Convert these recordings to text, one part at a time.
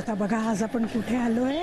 आता बघा आज आपण कुठे आलोय.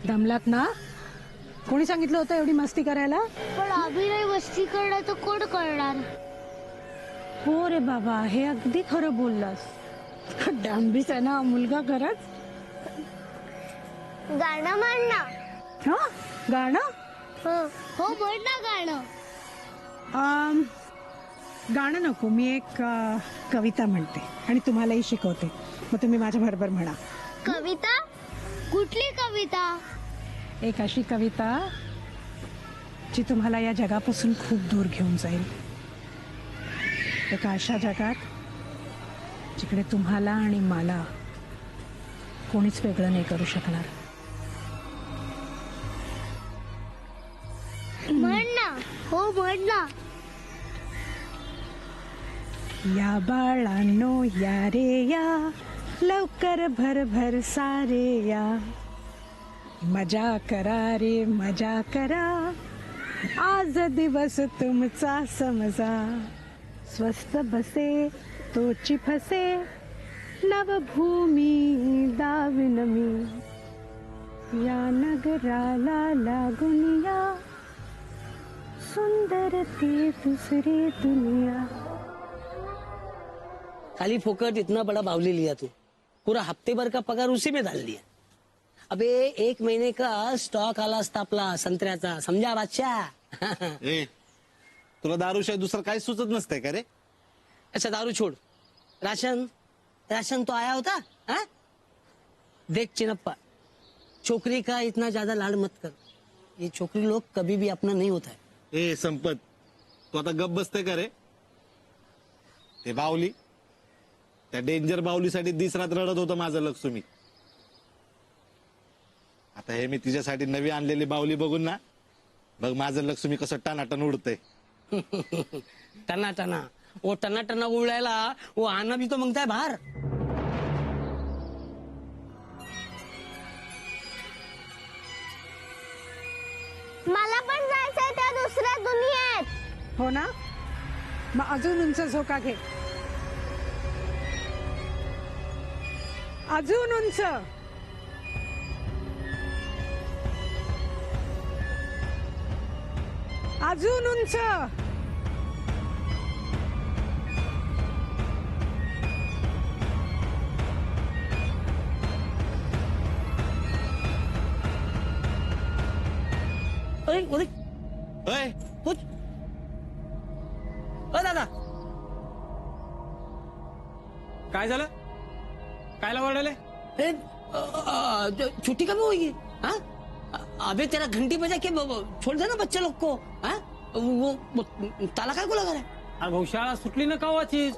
दमलात ना. कोणी सांगितलं होतं एवढी मस्ती करायला. पण अभिनय मस्ती करणार तर कोण करणार. हो रे बाबा, हे अगदी खरं बोललास. डांबीस आहे ना मुलगा खरंच. गाणं म्हण ना. हा गाणं. हो म्हण ना गाणं. गाणं नको, मी एक कविता म्हणते आणि तुम्हालाही शिकवते, मग तुम्ही माझ्या बरोबर म्हणा. कविता? कुठली कविता? एक अशी कविता जी तुम्हाला या जगापासून खूप दूर घेऊन जाईल. एका अशा जगात जिकडे तुम्हाला आणि मला कोणीच वेगळं नाही करू शकणार. म्हण ना. हो म्हण ना. या बाळांनो या रे या, लवकर भर भर सारे या, मजा करा रे मजा करा, आज दिवस तुमचा समजा, स्वस्त बसे तोची फसे, नवभूमी दाविनमी, या नगराला लागून या, सुंदर ती दुसरी दुनिया. खाली फोकट इतना बड़ा बावली लिया तू, पूरा हफ्ते भर का पगार उसी में डाल दिया. अबे 1 महीने का स्टॉक आला असता आपला संत्र्याचा, समझा बादशाह. ए, तुला दारूशिवाय दुसरं काही सुचत नसतंय का रे. अच्छा दारू छोड़, राशन राशन तो आया होता. हाँ? देख चिनप्पा, छोकरी का इतना ज्यादा लाड मत कर. ये छोकरी लोग कभी भी अपना नहीं होता है. ए संपत, तू आता गप बसते का रे. ते बावली, त्या डेंजर बावलीसाठी दिसरात रडत होतं माझं लक्ष्मी. आता हे मी तिच्यासाठी नवी आणलेली बावली बघून ना, बघ माझं लक्ष्मी कसं टनाटन उडतंय. टना टना, वो टना टना उड़ायला वो आना भी तो मांगता है बाहर. मला पण जायचंय त्या दुसऱ्या दुनियेत. हो ना, मग अजून उंच झोका घे, अजून उंच. अजून उंच. अरे अरे अय, कुछ दादा काय झालं? कायला ओरडले? छुट्टी कब होगी. हाँ अबे तेरा घंटी बजा के छोड़ देना बच्चे लोग को. हाँ वो ताला काय को लगा रहा है. अरे भाऊ शाळा सुटली ना कावाची.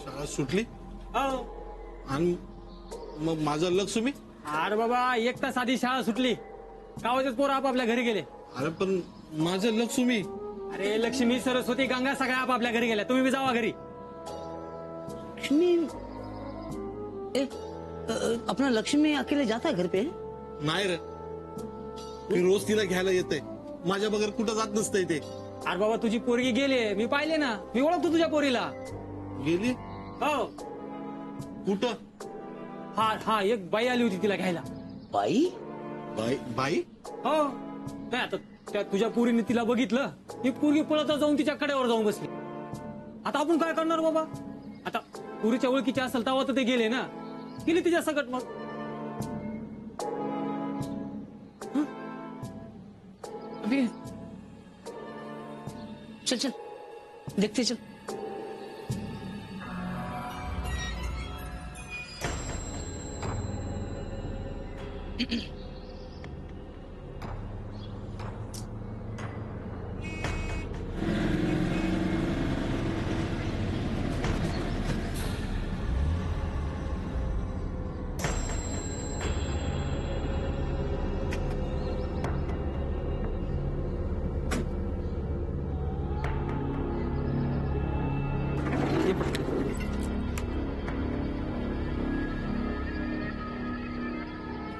शाळा सुटली हो. आणि मग माझं लक्ष्मी. अरे बाबा 1 तास आधी शाळा सुटली, गावाचेच पोरं आपापल्या घरी गेले. अरे पण माझं लक्ष्मी. अरे लक्ष्मी सरस्वती गंगा सगळ्या आपापल्या घरी गेल्या, तुम्ही बी जावा घरी. लक्ष्मी अपना लक्ष्मी अकेले जाता है घर पे. नाही रे, मी रोज तिला घ्यायला येते, माझ्या बगैर कुठं जात नसतंय ते. अरे बाबा तुझी पोरगी गेली, मी पाहिले ना, मी ओळखतो तुझ्या पोरीला. गेली हो. कुठं. हा हा एक बाई आली होती तिला घ्यायला. बाई बाई बाई. हो नाही आता त्या तुझ्या पोरीने तिला बघितलं, ती पोरगी पळत जाऊन तिच्या कडेवर जाऊन बसली. आता आपण काय करणार बाबा. आता पोरीच्या ओळखीच्या असेल तेव्हा तर ते गेले ना, गेली तिच्या सकट. मग अबे चल चल देखते चल.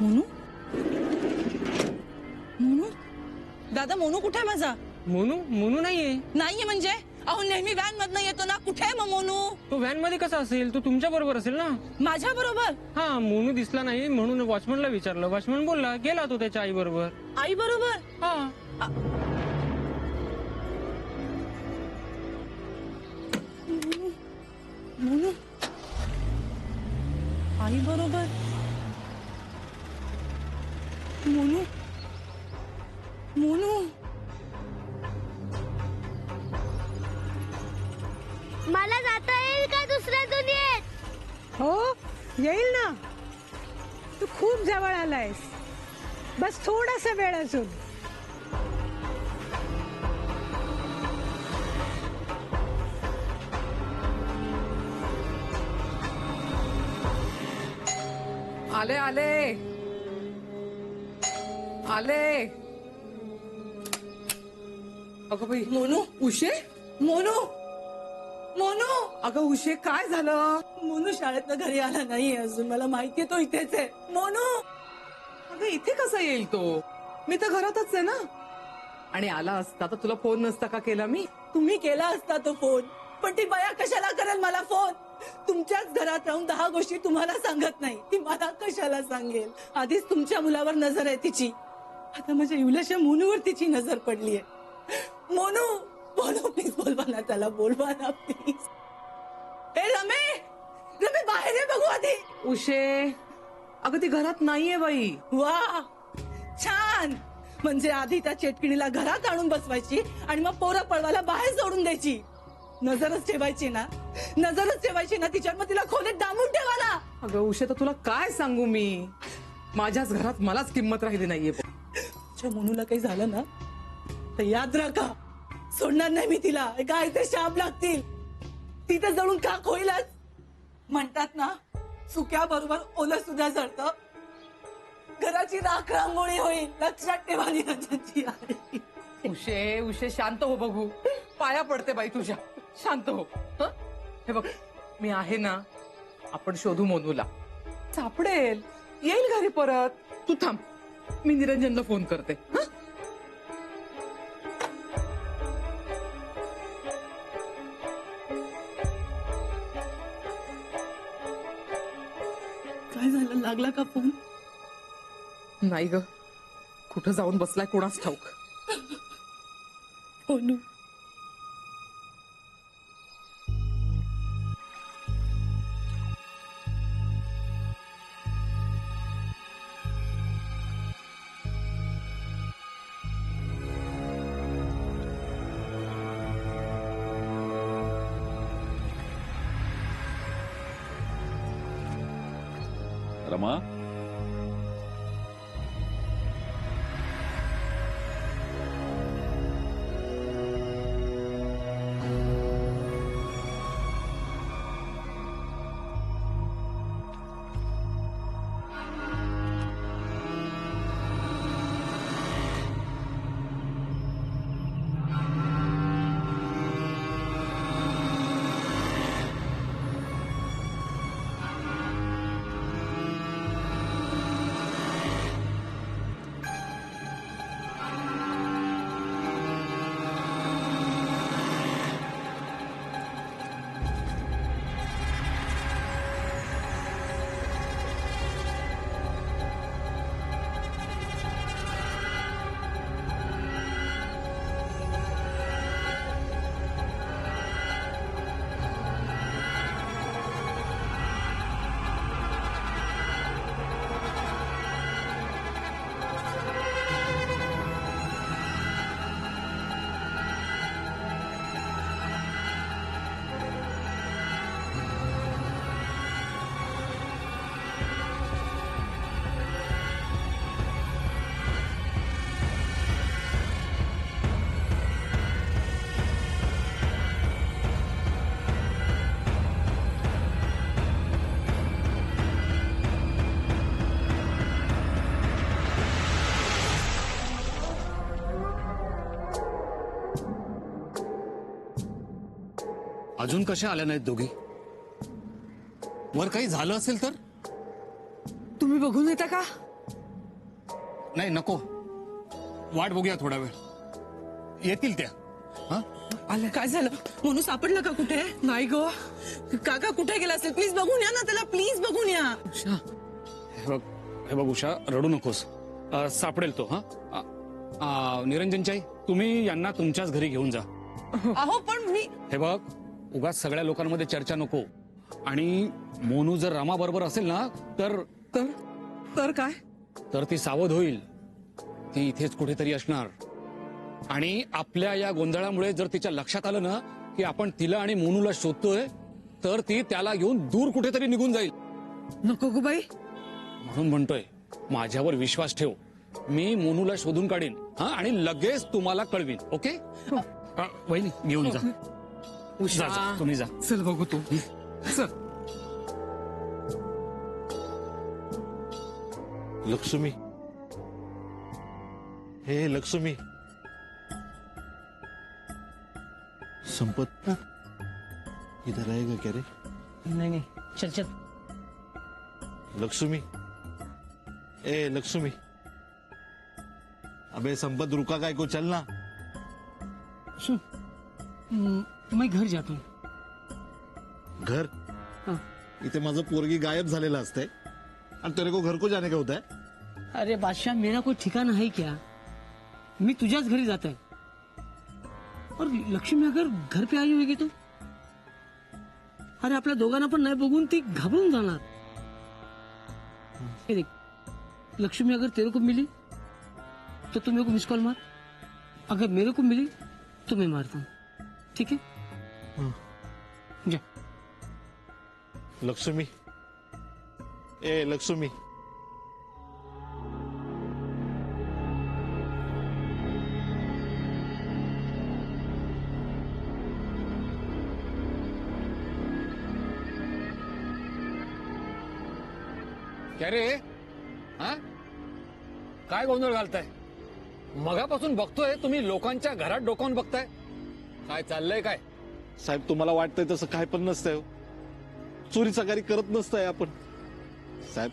मोनू मोनू दादा मोनू कुठे आहे माझा? मोनू मोनू नाहीये. नाहीये म्हणजे अहो नेहमी व्हॅन मधनं येतो ना, कुठे आहे मग मोनू? तो व्हॅन मध्ये कसा असेल? तो तुमच्या बरोबर असेल ना. माझ्या बरोबर? हा, मोनू दिसला नाही म्हणून वॉचमनला विचारलं. वॉचमन बोलला गेला तो त्याच्या आई बरोबर. आई बरोबर? हा. मोनू आई बरोबर? मोनू मोनू मला जाता येईल का दुसऱ्या दुनियेत? हो येईल ना. तू खूप जवळ आलायस. बस थोडासा वेळ अजून. आले आले आले. अगं बाई मोनू उशे, मोनू मोनू अगं उशे काय झालं? मोनू शाळेतनं घरी आला नाहीये अजून. मला माहितीये तो इथेच आहे. मोनू अगं इथे कसा येईल तो? मी तर घरातच आहे ना. आणि आला असता तर तुला फोन नसता का केला मी? तुम्ही केला असता तो फोन, पण ती बाया कशाला करेल मला फोन? तुमच्याच घरात राहून 10 गोष्टी तुम्हाला सांगत नाही, ती मला कशाला सांगेल? आधीच तुमच्या मुलावर नजर आहे तिची, आता माझ्या इवल्याशा मोनूवर तिची नजर पडलीये. मोनू मोनू प्लीज बोलवा ना त्याला, बोलवा ना प्लीज. ए रमे रमे बाहेर ये बघू आधी. उशे अगं ती घरात नाहीये बाई. वा छान. म्हणजे आधी त्या चेटकिणीला घरात आणून बसवायची आणि मग पोरं पळवायला बाहेर सोडून द्यायची. नजरच ठेवायची ना, नजरच ठेवायची ना तिच्यावर, मग तिला खोलीत डांबून ठेवा ना. अगं उशे तर तुला काय सांगू मी, माझ्याच घरात मलाच किंमत राहिली नाहीये. तुझ्या मोनूला काही झालं ना तर याद राखा, सोडणार नाही मी तिला. काय ते शाप लागतील, तिथे जळून खाक होईलच. म्हणतात ना सुक्या बरोबर ओलं सुद्धा जळतं. घराची राख रांगोळी होईल, लक्षात ठेवा निरंजनची आई. उशे उशे शांत हो बघू, पाया पडते बाई तुझ्या, शांत हो. हं? हे बघ मी आहे ना, आपण शोधू मोनूला, सापडेल, येईल घरी परत. तू थांब, मी निरंजनला फोन करते. हं? काय झालं, लागला का फोन? नाही ग, कुठं जाऊन बसलाय कोणास ठाऊक. मोनू रमा, अजून कशा आल्या नाहीत दोघी? वर काही झालं असेल तर? तुम्ही बघून येता का? नाही नको, वाट बघूया थोडा वेळ, येतील त्या. हा आलं काय झालं? मोनू सापडला का कुठे? नाही गो, काका कुठे गेला असेल? प्लीज बघून या ना त्याला, प्लीज बघून या. हे बघ उषा, रडू नकोस. सापडेल तो. निरंजनची आई, तुम्ही यांना तुमच्याच घरी घेऊन जा. अहो पण मी हे बघ, उगाच सगळ्या लोकांमध्ये चर्चा नको. आणि मोनू जर रमा बरोबर असेल ना तर तर तर काय? तर ती सावध होईल. ती इथेच कुठेतरी असणार. आणि आपल्या या गोंधळामुळे जर तिच्या लक्षात आलं ना की आपण तिला आणि मोनूला शोधतोय, तर ती त्याला घेऊन दूर कुठेतरी निघून जाईल. नको गो बाई. म्हणून म्हणतोय, माझ्यावर विश्वास ठेव. मी मोनूला शोधून काढीन. आणि लगेच तुम्हाला कळवीन. ओके? वहिनी घेऊन जा. जा, जा, तुम्ही जा. चल बघू तू. चल. लक्ष्मी, हे लक्ष्मी. संपत इधर रहेगा क्या रे? नहीं नहीं, चल चल. लक्ष्मी, ए लक्ष्मी. अबे संपत, रुका काय को, चल ना. सुन, मैं घर जाता हूँ. घर? हाँ. इथे माझं पोरगी गायब झालेलं असतंय आणि तेरे को घर को जाने का होता है? अरे बादशाह, मेरा कोई ठिकाना है क्या? मी तुझ्याच घरी जात आहे. और लक्ष्मी अगर घर पे आई होगी तो? अरे आपल्या दोघांना पण नाही बघून ती घाबरून जाणार. हे देख, लक्ष्मी अगर तेरे को मिली तो तू मेरे को मिस कॉल मार. अगर मेरे को मिली तो मैं मारता हूँ. ठीक है? जा. लक्ष्मी, ए लक्ष्मी. क्या रे? हा, काय गोंधळ घालताय? मगापासून बघतोय तुम्ही लोकांच्या घरात डोकावून बघताय. काय चाललंय काय? साहेब, तुम्हाला वाटतंय तसं काय पण नसतंय. चोरी चकारी करत नसतंय आपण. साहेब,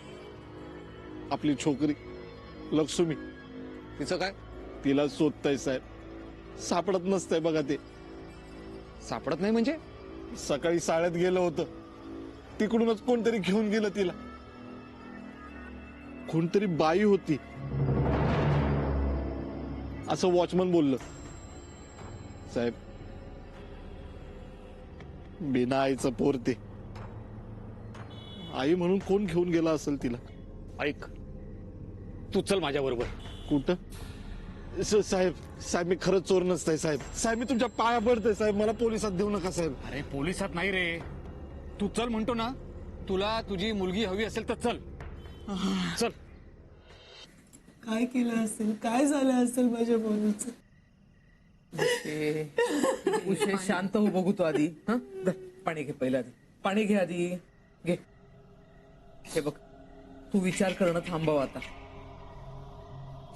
आपली छोकरी लक्ष्मी, तिचं काय? तिला शोधताय साहेब. सापडत नसतंय बघा ते. सापडत नाही म्हणजे? सकाळी शाळेत गेलं होतं, तिकडूनच कोणतरी घेऊन गेलं तिला. कोणतरी बाई होती असं वॉचमन बोललं. साहेब, बिना आईचं पोर ते. आई म्हणून कोण घेऊन गेला असेल तिला? ऐक, तू चल माझ्या बरोबर. कुठं? साहेब, साहेब मी खरंच चोर नसताय साहेब. साहेब, मी तुमच्या पाया पडतोय साहेब. मला पोलिसात देऊ नका साहेब. अरे पोलिसात नाही रे, तू चल म्हणतो ना. तुला तुझी मुलगी हवी असेल तर चल. चल. काय केलं असेल? काय झालं असेल माझ्या मोनूचं? उषे शांत हो बघू तू आधी. पाणी घे पहिलं आधी. पाणी घे आधी. घे. हे बघ, तू विचार करणं थांबव आता.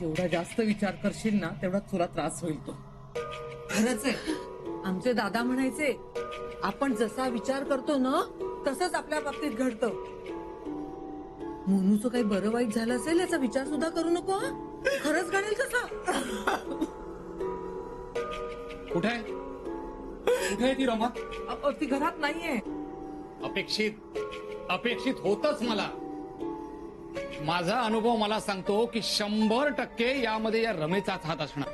जेवढा जास्त विचार करशील ना तेवढा तुला त्रास होईल. तो खरंच आहे. आमचे दादा म्हणायचे, आपण जसा विचार करतो ना तसंच आपल्या बाबतीत घडतं. मोनूचं काही बरं वाईट झालं असेल याचा विचार सुद्धा करू नको. खरंच घडेल तसा. कुठे आहे? कुठे आहे ती रमा? ती घरात नाहीये. अपेक्षित होतच मला. माझा अनुभव मला सांगतो की 100% यामध्ये या रमेचाच हात असणार.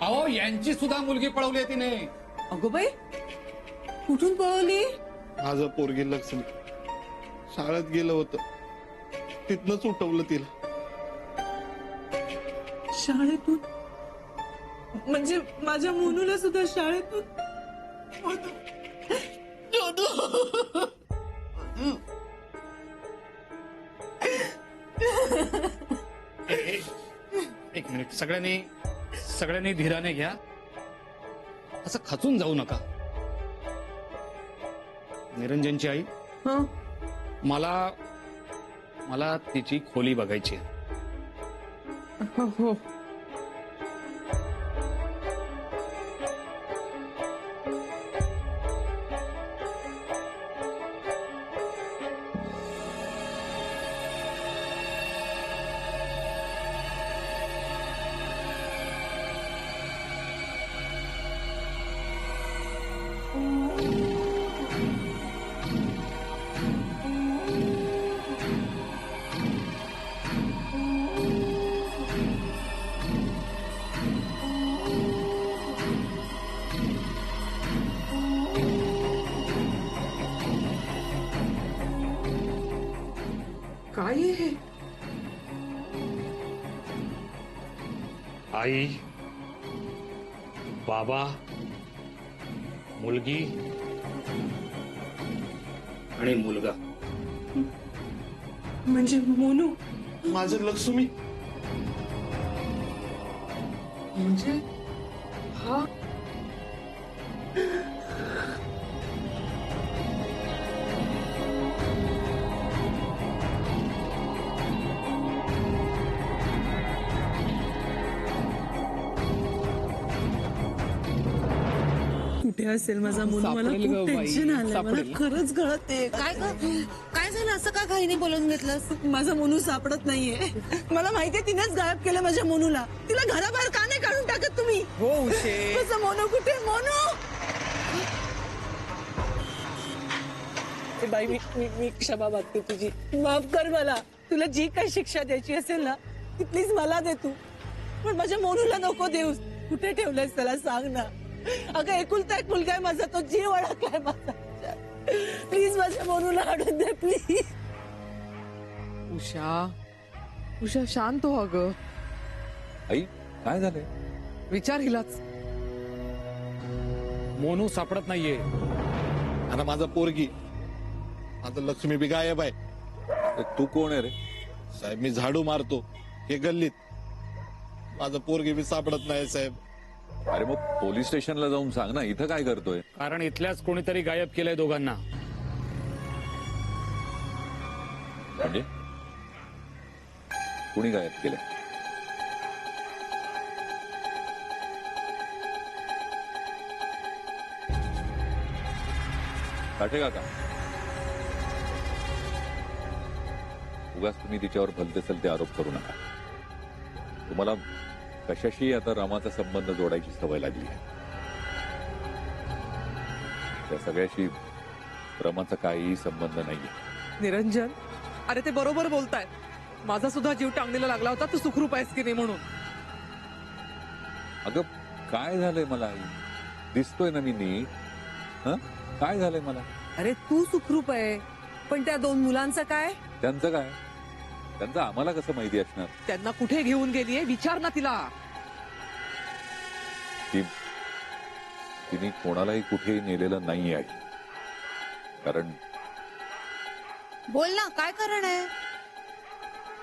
अहो, यांची सुद्धा मुलगी पळवली तिने. अगो बाई, कुठून पळवली? माझं पोरगी लक्ष्मी शाळेत गेलं होतं, तिथनच उठवलं तिला. शाळेतून? म्हणजे माझ्या मोनूला सुद्धा शाळेतून? एक मिनिट, सगळ्यांनी धीराने घ्या. असं खचून जाऊ नका. निरंजनची आई, मला तिची खोली बघायची आहे. हो. काय आहे हे? आई, बाबा, मुलगी आणि मुलगा. म्हणजे मोनू माझं लक्ष्मी म्हणजे हा कुठे असेल माझा मोनू? मला सापडेल खूप गं बाई, टेन्शन आलंय. मला सापडेल. खरंच कळत आहे. काय झालं असं का घाईने बोलून घेतलंस? माझा मोनू सापडत नाहीये. मला माहितीये तिनेच गायब केलं माझ्या मोनूला. तिला घराबाहेर का नाही काढून टाकत तुम्ही? हो उशे, माझा मोनू कुठे? मोनू ए बाई, मी क्षमा मागते तुझी. माफ कर मला. तुला जी काही शिक्षा द्यायची असेल ना ती प्लीज मला दे तू. पण माझ्या मोनूला नको देऊस. कुठे ठेवलंयस त्याला सांग ना. अगं एकुलता एक मुलगा आहे माझा. तो जीव अडकलाय माझा. प्लीज माझ्या मोनूला आणून दे प्लीज. उषा, उषा शांत हो अगं. आई काय झालंय? विचार हिलाच. मोनू सापडत नाहीये. आणि माझा पोरगी माझं लक्ष्मी बी गायब आहे. तर तू कोण आहे रे? साहेब मी झाडू मारतो हे गल्लीत. माझं पोरगी बी सापडत नाही साहेब. अरे मग पोलीस स्टेशनला जाऊन सांग ना, इथं काय करतोय? कारण इथल्याच कोणीतरी गायब केलंय दोघांना. म्हणजे कुणी गायब केलंय? काटे काका, उगाच तुम्ही तिच्यावर भलते सलते आरोप करू नका. तुम्हाला कशाशी आता रामाचा संबंध जोडायची सवय लागली आहे. त्या सगळ्याशी रमाचा काहीही संबंध नाहीये. निरंजन, अरे ते बरोबर बोलतायत. माझा सुद्धा जीव टांगणीला लागला होता. तू सुखरूप आहेस की नाही म्हणून. अगं काय झालंय मला आई? दिसतोय ना मी नीट? हं? काय झालंय मला? अरे तू सुखरूप आहे, पण त्या दोन मुलांचं काय? त्यांचं काय? त्यांचं आम्हाला कसं माहिती असणार? त्यांना कुठे घेऊन गेलीये विचार ना तिला. तिने कोणालाही कुठेही नेलेलं नाही आहे. कारण बोल ना, काय कारण आहे?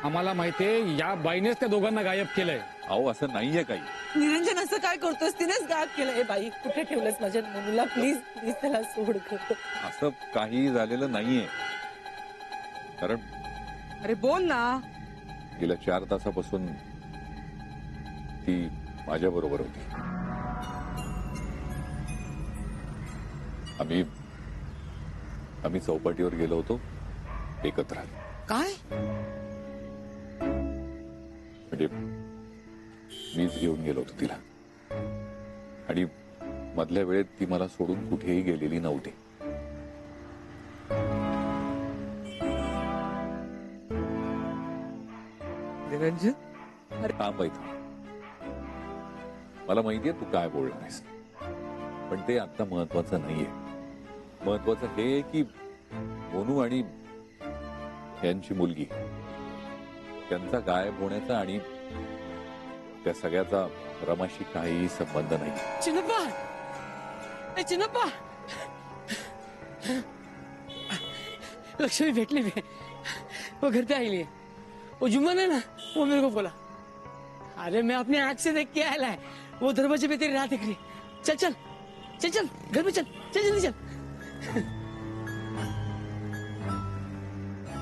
आम्हाला माहितीये या बाईनेच त्या दोघांना गायब केलंय. अहो असं नाहीये काही. निरंजन असं काय करतोस? तिनेच गायब केलं. ए बाई कुठे ठेवलंस माझ्या मोनूला? प्लीज प्लीज त्याला सोड कर. असं काही झालेलं नाहीये. कारण अरे बोल ना. गेल्या 4 तासापासून ती माझ्या बरोबर होती. आम्ही चौपाटीवर गेलो होतो एकत्र. काय? म्हणजे मीच घेऊन गेलो होतो तिला. आणि मधल्या वेळेत ती मला सोडून कुठेही गेलेली नव्हती. निरंजन, थांब इथं. मला माहितीये तू काय बोलणार आहेस, पण ते आता महत्वाचं नाहीये. महत्वाचं हे आहे की मोनू आणि यांची मुलगी त्यांचा गायब होण्याचा आणि त्या सगळ्याचा रमाशी काहीही संबंध नाही. चिन्नप्पा, ए चिन्नप्पा, लक्ष्मी भेटली मैं. वो घर पे आई लिए. वो जुम्मन है ना, वो मेरे को बोला. अरे मैं अपनी आंख से देख के आया है. वो दरवाजे पे तेरी रात दिख रही. चल चल चल चल घर में चल. चल जल्दी चल.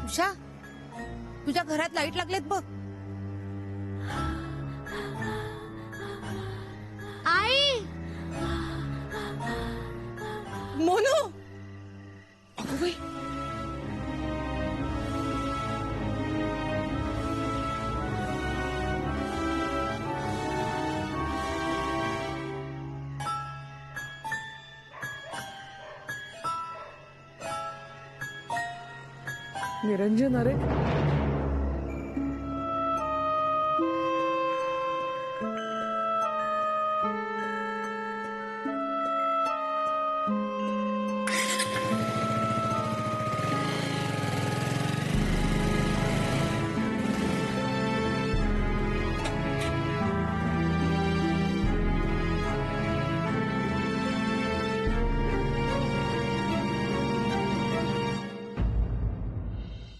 उषा, तुझ्या घरात लाईट लागलेत बघ. आई मोनू अगं बाई, निरंजन, अरे